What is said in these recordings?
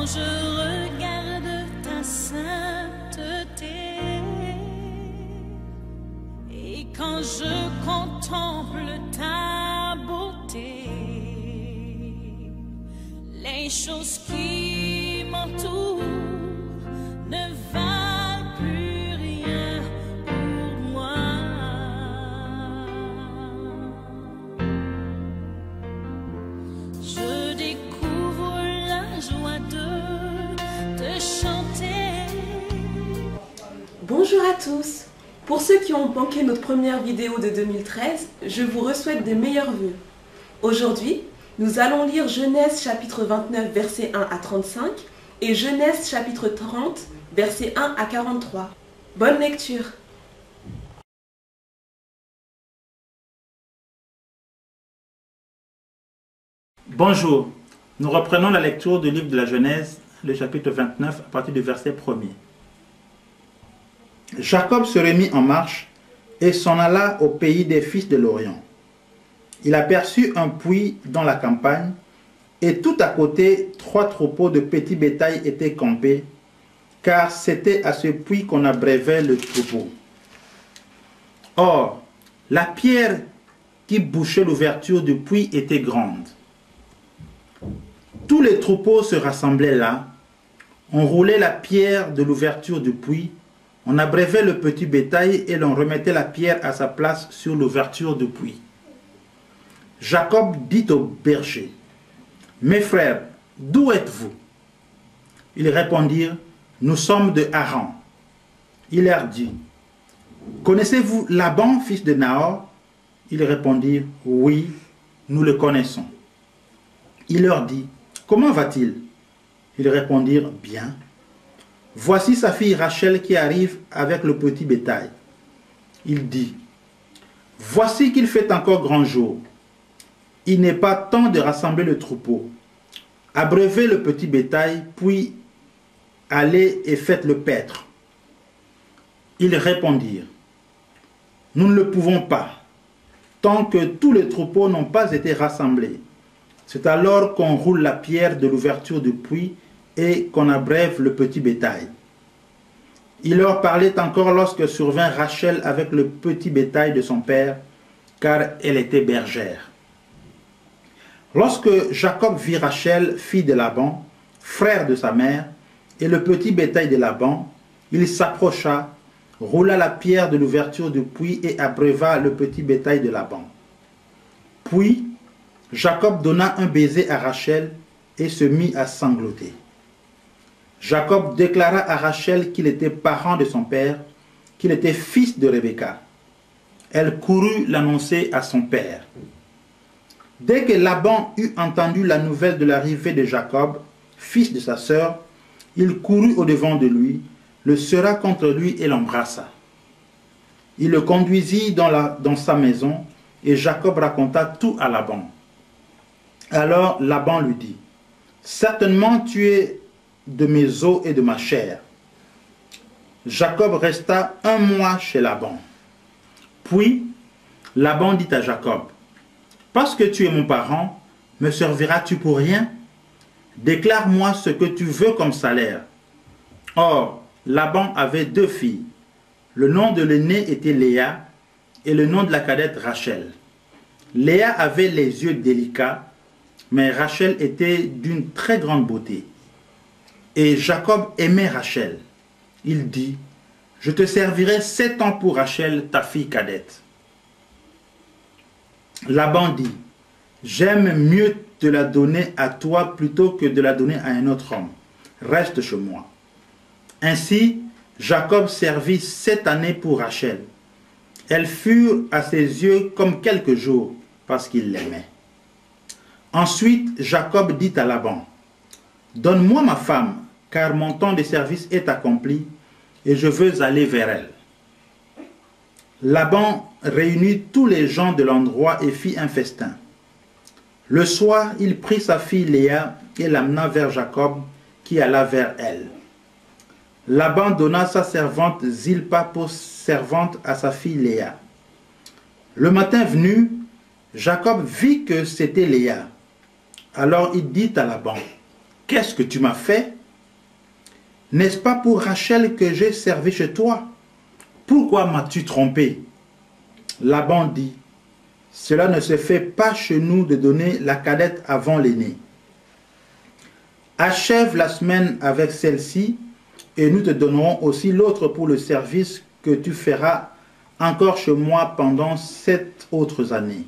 Quand je regarde ta sainteté et quand je contemple ta beauté, les choses qui m'entourent ne valent plus rien pour moi. Je découvre la joie de te chanter. Bonjour à tous. Pour ceux qui ont manqué notre première vidéo de 2013, je vous re-souhaite de meilleurs vœux. Aujourd'hui, nous allons lire Genèse chapitre 29 versets 1 à 35 et Genèse chapitre 30 versets 1 à 43. Bonne lecture. Bonjour, nous reprenons la lecture du livre de la Genèse, le chapitre 29 à partir du verset 1er. Jacob se remit en marche et s'en alla au pays des fils de l'Orient. Il aperçut un puits dans la campagne, et tout à côté, 3 troupeaux de petits bétail étaient campés, car c'était à ce puits qu'on abreuvait le troupeau. Or, la pierre qui bouchait l'ouverture du puits était grande. Tous les troupeaux se rassemblaient là, on roulait la pierre de l'ouverture du puits, on abreuvait le petit bétail et l'on remettait la pierre à sa place sur l'ouverture du puits. Jacob dit aux bergers, « Mes frères, d'où êtes-vous » Ils répondirent, « Nous sommes de Haran. » Il leur dit, « Connaissez-vous Laban, fils de Nahor » Ils répondirent, « Oui, nous le connaissons. » Il leur dit, « Comment va-t-il » Ils répondirent, « Bien. Voici sa fille Rachel qui arrive avec le petit bétail. » Il dit, « Voici qu'il fait encore grand jour. Il n'est pas temps de rassembler le troupeau. Abreuvez le petit bétail, puis allez et faites le paître. » Ils répondirent, « Nous ne le pouvons pas, tant que tous les troupeaux n'ont pas été rassemblés. C'est alors qu'on roule la pierre de l'ouverture du puits et qu'on abreuve le petit bétail. » Il leur parlait encore lorsque survint Rachel avec le petit bétail de son père, car elle était bergère. Lorsque Jacob vit Rachel, fille de Laban, frère de sa mère, et le petit bétail de Laban, il s'approcha, roula la pierre de l'ouverture du puits et abreuva le petit bétail de Laban. Puis, Jacob donna un baiser à Rachel et se mit à sangloter. Jacob déclara à Rachel qu'il était parent de son père, qu'il était fils de Rebecca. Elle courut l'annoncer à son père. Dès que Laban eut entendu la nouvelle de l'arrivée de Jacob, fils de sa sœur, il courut au-devant de lui, le serra contre lui et l'embrassa. Il le conduisit dans sa maison et Jacob raconta tout à Laban. Alors Laban lui dit, « Certainement tu es de mes os et de ma chair. » Jacob resta 1 mois chez Laban. Puis Laban dit à Jacob, « Parce que tu es mon parent, me serviras-tu pour rien? Déclare-moi ce que tu veux comme salaire. » Or, Laban avait 2 filles. Le nom de l'aînée était Léa et le nom de la cadette Rachel. Léa avait les yeux délicats, mais Rachel était d'une très grande beauté. Et Jacob aimait Rachel. Il dit, « Je te servirai 7 ans pour Rachel, ta fille cadette. » Laban dit, « J'aime mieux te la donner à toi plutôt que de la donner à un autre homme. Reste chez moi. » Ainsi, Jacob servit 7 années pour Rachel. Elles furent à ses yeux comme quelques jours, parce qu'il l'aimait. Ensuite, Jacob dit à Laban, « Donne-moi ma femme, car mon temps de service est accompli, et je veux aller vers elle. » Laban réunit tous les gens de l'endroit et fit un festin. Le soir, il prit sa fille Léa et l'amena vers Jacob, qui alla vers elle. Laban donna sa servante Zilpa pour servante à sa fille Léa. Le matin venu, Jacob vit que c'était Léa. Alors il dit à Laban, « qu'est-ce que tu m'as fait? N'est-ce pas pour Rachel que j'ai servi chez toi? Pourquoi m'as-tu trompé? Laban dit, cela ne se fait pas chez nous de donner la cadette avant l'aînée. Achève la semaine avec celle-ci et nous te donnerons aussi l'autre pour le service que tu feras encore chez moi pendant 7 autres années.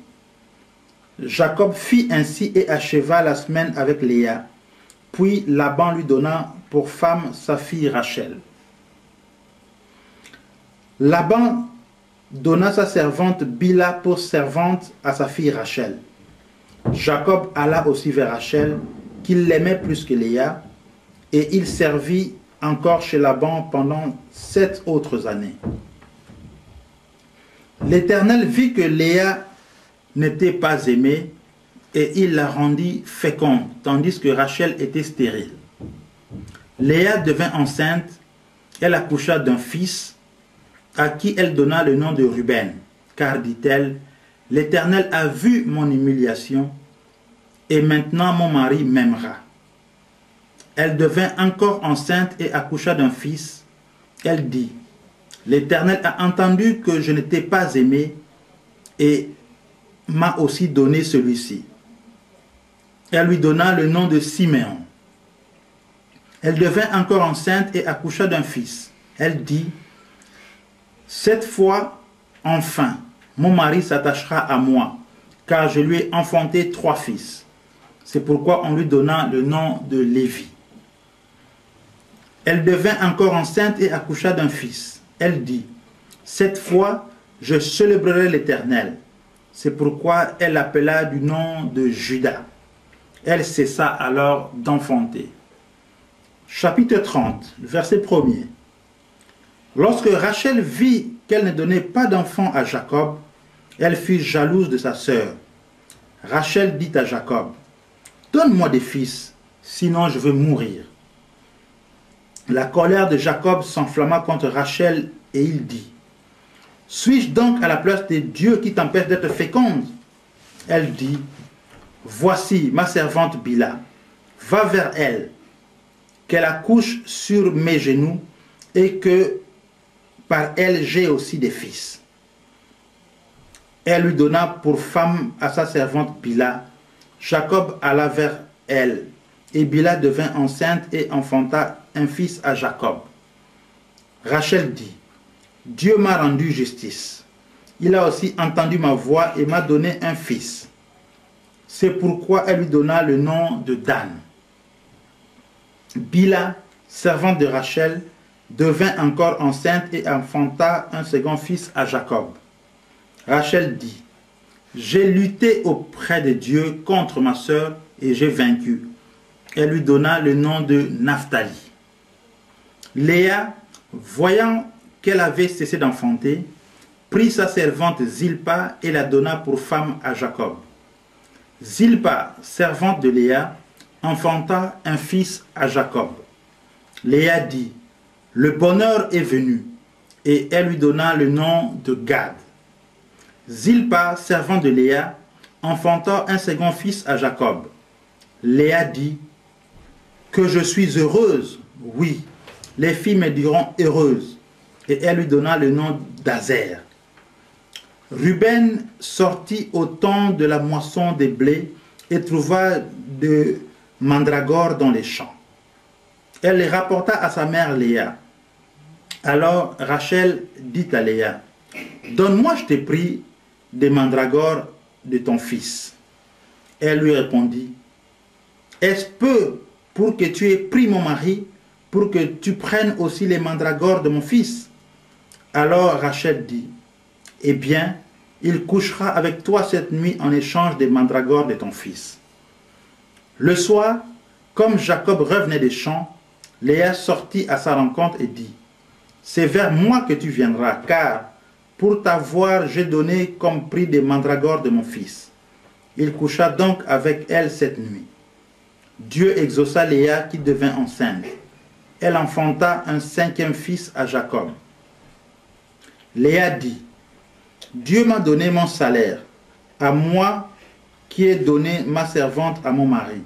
Jacob fit ainsi et acheva la semaine avec Léa. Puis Laban lui donna pour femme sa fille Rachel. Laban donna sa servante Bila pour servante à sa fille Rachel. Jacob alla aussi vers Rachel, qu'il l'aimait plus que Léa, et il servit encore chez Laban pendant 7 autres années. L'Éternel vit que Léa n'était pas aimée, et il la rendit féconde, tandis que Rachel était stérile. Léa devint enceinte, elle accoucha d'un fils, à qui elle donna le nom de Ruben, car, dit-elle, l'Éternel a vu mon humiliation, et maintenant mon mari m'aimera. Elle devint encore enceinte et accoucha d'un fils. Elle dit, l'Éternel a entendu que je n'étais pas aimée, et m'a aussi donné celui-ci. Elle lui donna le nom de Siméon. Elle devint encore enceinte et accoucha d'un fils. Elle dit, cette fois, enfin, mon mari s'attachera à moi, car je lui ai enfanté 3 fils. C'est pourquoi on lui donna le nom de Lévi. Elle devint encore enceinte et accoucha d'un fils. Elle dit, cette fois, je célébrerai l'Éternel. C'est pourquoi elle l'appela du nom de Juda. Elle cessa alors d'enfanter. Chapitre 30, verset 1er. Lorsque Rachel vit qu'elle ne donnait pas d'enfant à Jacob, elle fut jalouse de sa sœur. Rachel dit à Jacob, « Donne-moi des fils, sinon je veux mourir. » La colère de Jacob s'enflamma contre Rachel et il dit, « Suis-je donc à la place des dieux qui t'empêchent d'être féconde ?» Elle dit, « Voici ma servante Bila, va vers elle, qu'elle accouche sur mes genoux et que par elle j'ai aussi des fils. » Elle lui donna pour femme à sa servante Bila. Jacob alla vers elle, et Bila devint enceinte et enfanta un fils à Jacob. Rachel dit, « Dieu m'a rendu justice. Il a aussi entendu ma voix et m'a donné un fils. » C'est pourquoi elle lui donna le nom de Dan. Bila, servante de Rachel, devint encore enceinte et enfanta un second fils à Jacob. Rachel dit, « J'ai lutté auprès de Dieu contre ma sœur et j'ai vaincu. » Elle lui donna le nom de Naphtali. Léa, voyant qu'elle avait cessé d'enfanter, prit sa servante Zilpa et la donna pour femme à Jacob. Zilpa, servante de Léa, enfanta un fils à Jacob. Léa dit, « Le bonheur est venu. » Et elle lui donna le nom de Gad. Zilpa, servante de Léa, enfanta un second fils à Jacob. Léa dit, « Que je suis heureuse, oui, les filles me diront heureuse. » Et elle lui donna le nom d'Azer. Ruben sortit au temps de la moisson des blés et trouva de mandragores dans les champs. Elle les rapporta à sa mère Léa. Alors Rachel dit à Léa, « Donne-moi, je t'ai pris, des mandragores de ton fils. » Elle lui répondit, « Est-ce peu pour que tu aies pris mon mari, pour que tu prennes aussi les mandragores de mon fils? » Alors Rachel dit, « Eh bien, il couchera avec toi cette nuit en échange des mandragores de ton fils. » Le soir, comme Jacob revenait des champs, Léa sortit à sa rencontre et dit, « C'est vers moi que tu viendras, car pour t'avoir j'ai donné comme prix des mandragores de mon fils. » Il coucha donc avec elle cette nuit. Dieu exauça Léa qui devint enceinte. Elle enfanta un 5e fils à Jacob. Léa dit, « Dieu m'a donné mon salaire, à moi qui ai donné ma servante à mon mari. »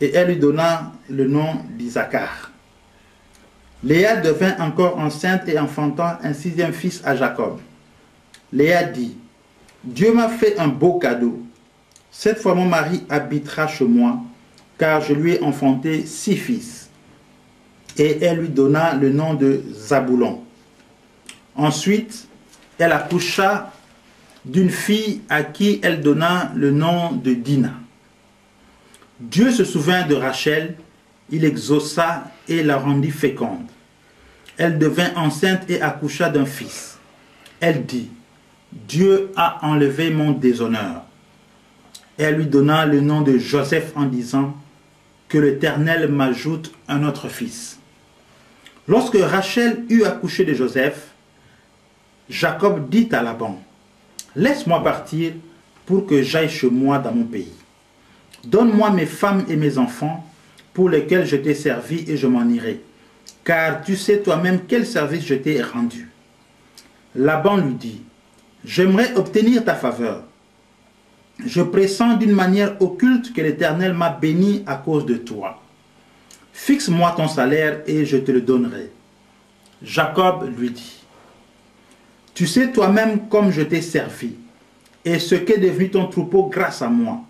et elle lui donna le nom d'Isaacar. Léa devint encore enceinte et enfanta un 6e fils à Jacob. Léa dit, « Dieu m'a fait un beau cadeau. Cette fois mon mari habitera chez moi, car je lui ai enfanté 6 fils. » Et elle lui donna le nom de Zaboulon. Ensuite, elle accoucha d'une fille à qui elle donna le nom de Dina. Dieu se souvint de Rachel, il exauça et la rendit féconde. Elle devint enceinte et accoucha d'un fils. Elle dit, « Dieu a enlevé mon déshonneur. » Elle lui donna le nom de Joseph en disant, « Que l'Éternel m'ajoute un autre fils. » Lorsque Rachel eut accouché de Joseph, Jacob dit à Laban, « Laisse-moi partir pour que j'aille chez moi dans mon pays. Donne-moi mes femmes et mes enfants pour lesquels je t'ai servi et je m'en irai, car tu sais toi-même quel service je t'ai rendu. » Laban lui dit, « J'aimerais obtenir ta faveur. Je pressens d'une manière occulte que l'Éternel m'a béni à cause de toi. Fixe-moi ton salaire et je te le donnerai. » Jacob lui dit, « Tu sais toi-même comme je t'ai servi et ce qu'est devenu ton troupeau grâce à moi.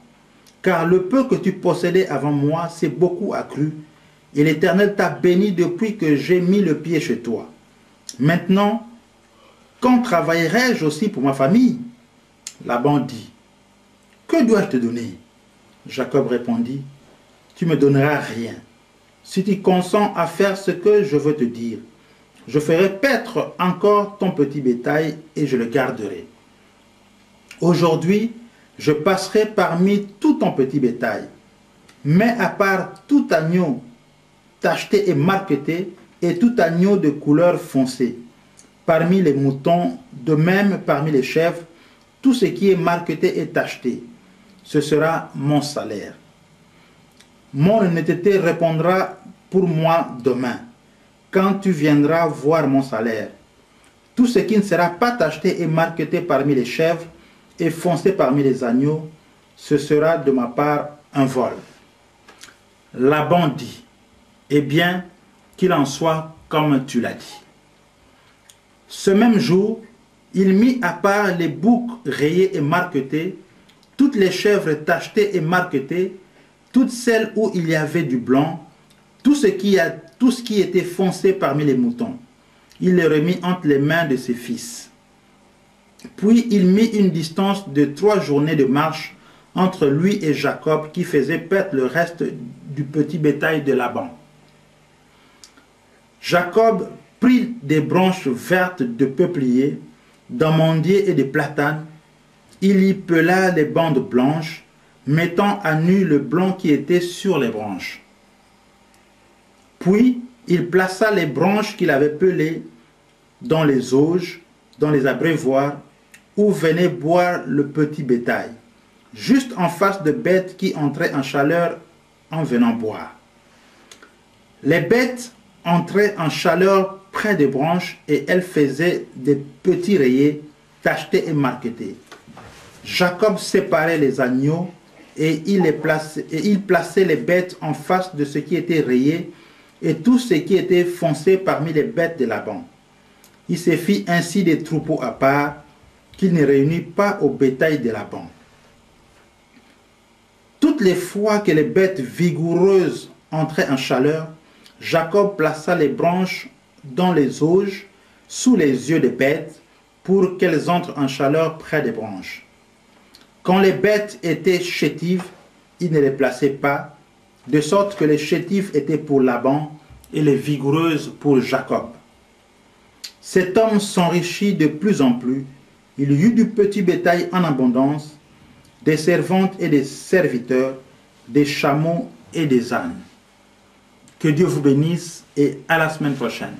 Car le peu que tu possédais avant moi s'est beaucoup accru, et l'Éternel t'a béni depuis que j'ai mis le pied chez toi. Maintenant, quand travaillerai-je aussi pour ma famille? » Laban dit, « Que dois-je te donner? » Jacob répondit, « Tu me donneras rien. Si tu consens à faire ce que je veux te dire, je ferai paître encore ton petit bétail et je le garderai. Aujourd'hui, je passerai parmi tout ton petit bétail, mais à part tout agneau tacheté et marqueté et tout agneau de couleur foncée, parmi les moutons, de même parmi les chèvres, tout ce qui est marqueté et tacheté, ce sera mon salaire. Mon honnêteté répondra pour moi demain, quand tu viendras voir mon salaire. Tout ce qui ne sera pas tacheté et marqueté parmi les chèvres, et foncé parmi les agneaux, ce sera de ma part un vol. » Laban dit, « Eh bien, qu'il en soit comme tu l'as dit. » Ce même jour, il mit à part les boucs rayés et marquetés, toutes les chèvres tachetées et marquetées, toutes celles où il y avait du blanc, tout ce qui était foncé parmi les moutons. Il les remit entre les mains de ses fils. Puis il mit une distance de 3 journées de marche entre lui et Jacob qui faisait paître le reste du petit bétail de Laban. Jacob prit des branches vertes de peuplier, d'amandier et de platane. Il y pela les bandes blanches, mettant à nu le blanc qui était sur les branches. Puis il plaça les branches qu'il avait pelées dans les auges, dans les abreuvoirs, où venait boire le petit bétail, juste en face de bêtes qui entraient en chaleur en venant boire. Les bêtes entraient en chaleur près des branches et elles faisaient des petits rayés tachetés et marquetés. Jacob séparait les agneaux et il plaçait les bêtes en face de ce qui était rayé et tout ce qui était foncé parmi les bêtes de Laban. Il se fit ainsi des troupeaux à part, qu'il ne réunit pas au bétail de Laban. Toutes les fois que les bêtes vigoureuses entraient en chaleur, Jacob plaça les branches dans les auges, sous les yeux des bêtes, pour qu'elles entrent en chaleur près des branches. Quand les bêtes étaient chétives, il ne les plaçait pas, de sorte que les chétives étaient pour Laban et les vigoureuses pour Jacob. Cet homme s'enrichit de plus en plus. Il y eut du petit bétail en abondance, des servantes et des serviteurs, des chameaux et des ânes. Que Dieu vous bénisse et à la semaine prochaine.